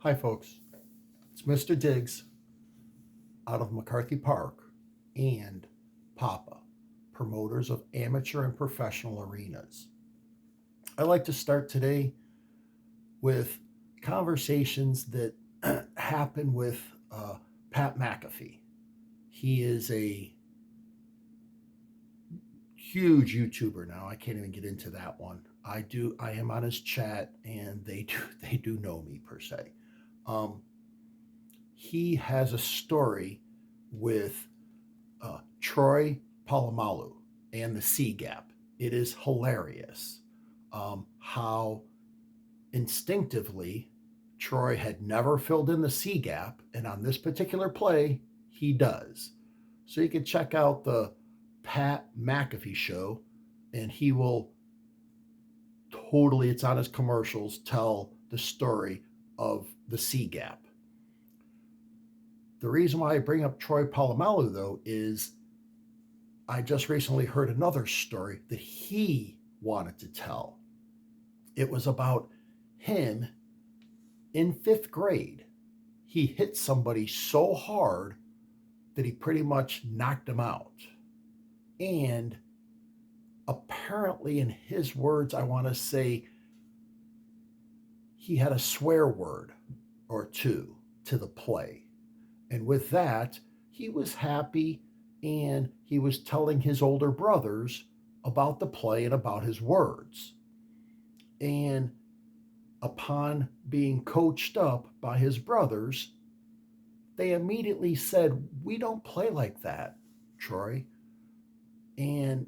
Hi, folks. It's Mr. Diggs out of McCarthy Park and Papa, promoters of amateur and professional arenas. I'd like to start today with conversations that happen with Pat McAfee. He is a huge YouTuber now. I can't even get into that one. I am on his chat, and they do know me per se. Um, he has a story with Troy Polamalu and the C Gap. It is hilarious how instinctively Troy had never filled in the C Gap, and on this particular play, he does. So you can check out the Pat McAfee show, and he will totally, it's on his commercials, tell the story of the C Gap. The reason why I bring up Troy Polamalu, though, is I just recently heard another story that he wanted to tell. It was about him in fifth grade. He hit somebody so hard that he pretty much knocked him out. And apparently, in his words, I want to say he had a swear word or two to the play. And with that, he was happy, and he was telling his older brothers about the play and about his words. And upon being coached up by his brothers, they immediately said, "We don't play like that, Troy." And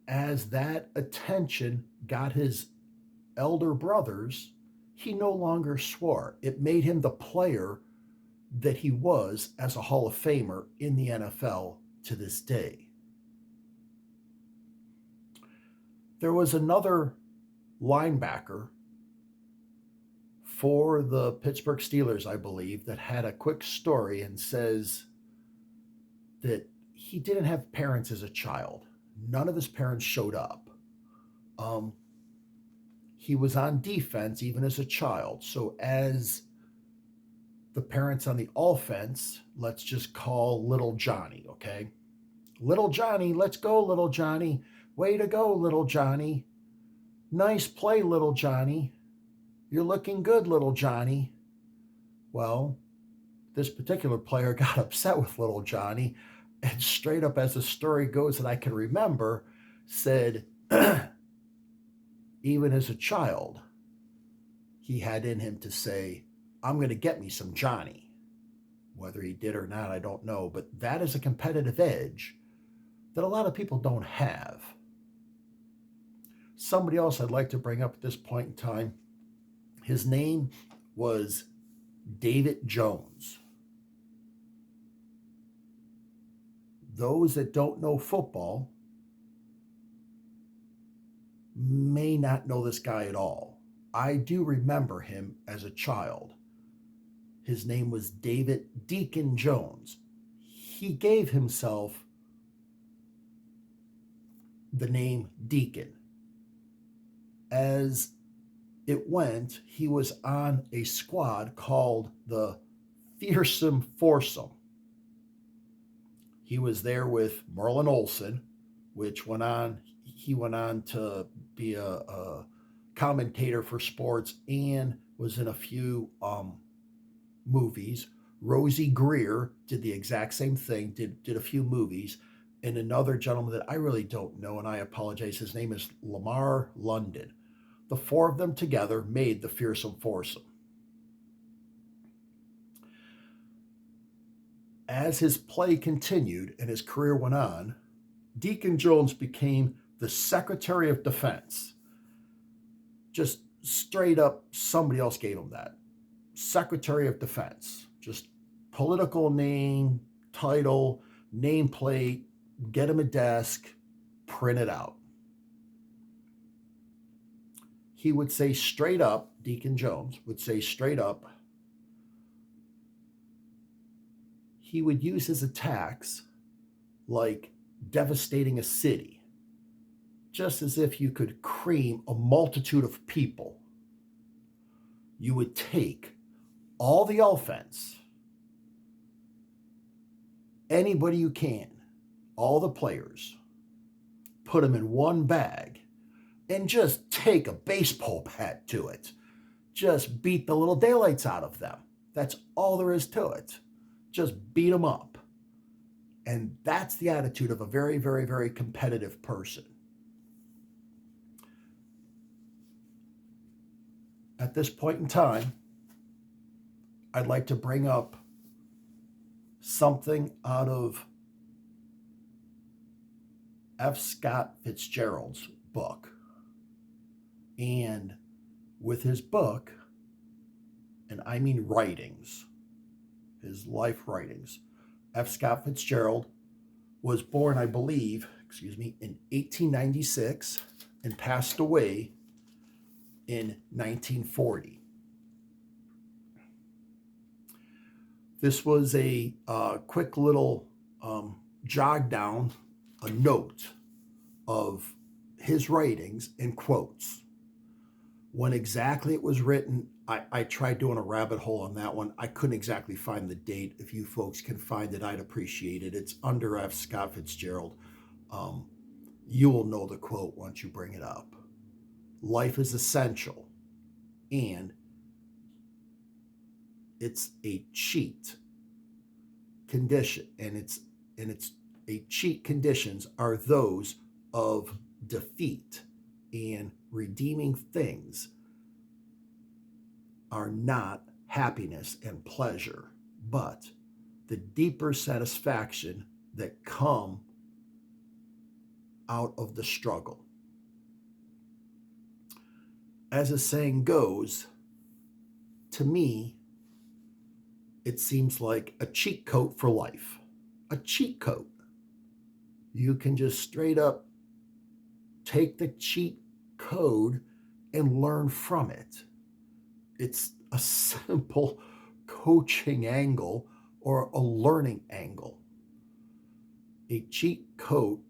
as that attention got his elder brothers, he no longer swore. It made him the player that he was as a Hall of Famer in the NFL to this day. There was another linebacker for the Pittsburgh Steelers, I believe, that had a quick story and says that he didn't have parents as a child. None of his parents showed up. He was on defense even as a child. So as the parents on the offense, let's just call little Johnny, okay? Little Johnny, let's go, little Johnny. Way to go, little Johnny. Nice play, little Johnny. You're looking good, little Johnny. Well, this particular player got upset with little Johnny, and straight up, as the story goes that I can remember, said, even as a child, he had in him to say, "I'm going to get me some Johnny." Whether he did or not, I don't know, but that is a competitive edge that a lot of people don't have. Somebody else I'd like to bring up at this point in time, his name was David Jones. Those that don't know football may not know this guy at all. I do remember him as a child. His name was David Deacon Jones. He gave himself the name Deacon. As it went, he was on a squad called the Fearsome Foursome. He was there with Merlin Olsen, which he went on to be a commentator for sports and was in a few movies. Rosie Greer did the exact same thing, did a few movies. And another gentleman that I really don't know, and I apologize, his name is Lamar London. The four of them together made the Fearsome Foursome. As his play continued and his career went on, Deacon Jones became the Secretary of Defense. Just straight up, somebody else gave him that. Secretary of Defense. Just political name, title, nameplate, get him a desk, print it out. He would say straight up, Deacon Jones would say straight up, he would use his attacks like devastating a city, just as if you could cream a multitude of people. You would take all the offense, anybody you can, all the players, put them in one bag and just take a baseball bat to it. Just beat the little daylights out of them. That's all there is to it. Just beat them up. And that's the attitude of a very, very, very competitive person. At this point in time, I'd like to bring up something out of F. Scott Fitzgerald's book. And with his book, and I mean writings, his life writings, F. Scott Fitzgerald was born, I believe, in 1896 and passed away in 1940. This was a quick little jog down, a note of his writings and quotes. When exactly it was written, I tried doing a rabbit hole on that one. I couldn't exactly find the date. If you folks can find it, I'd appreciate it. It's under F. Scott Fitzgerald. You will know the quote once you bring it up. Life is essential, and it's a cheat condition, and it's a cheat conditions are those of defeat, and redeeming things are not happiness and pleasure, but the deeper satisfaction that come out of the struggle. As the saying goes, to me, it seems like a cheat code for life. A cheat code. You can just straight up take the cheat code and learn from it. It's a simple coaching angle or a learning angle. A cheat code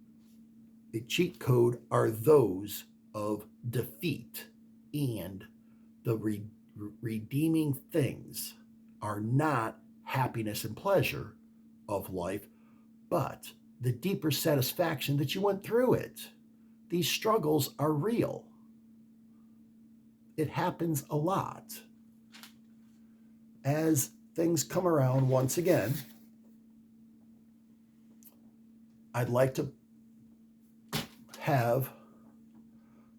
are those of defeat, and the redeeming things are not happiness and pleasure of life, but the deeper satisfaction that you went through it. These struggles are real. It happens a lot. As things come around once again, I'd like to have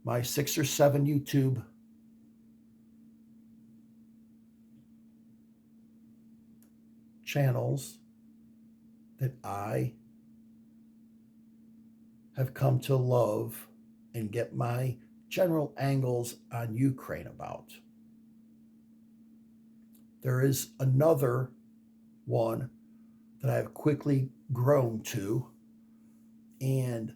my 6 or 7 YouTube channels that I have come to love and get my general angles on Ukraine about. There is another one that I have quickly grown to, and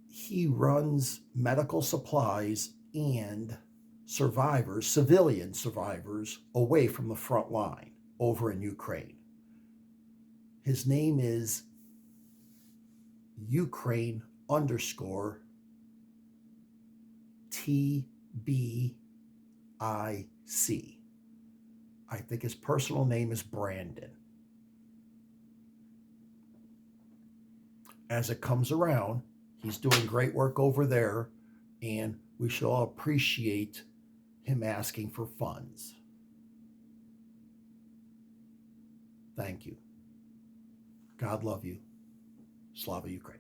he runs medical supplies and survivors, civilian survivors, away from the front line over in Ukraine. His name is Ukraine _TBIC. I think his personal name is Brandon. As it comes around, he's doing great work over there, and we should all appreciate him asking for funds. Thank you. God love you. Slava Ukraine.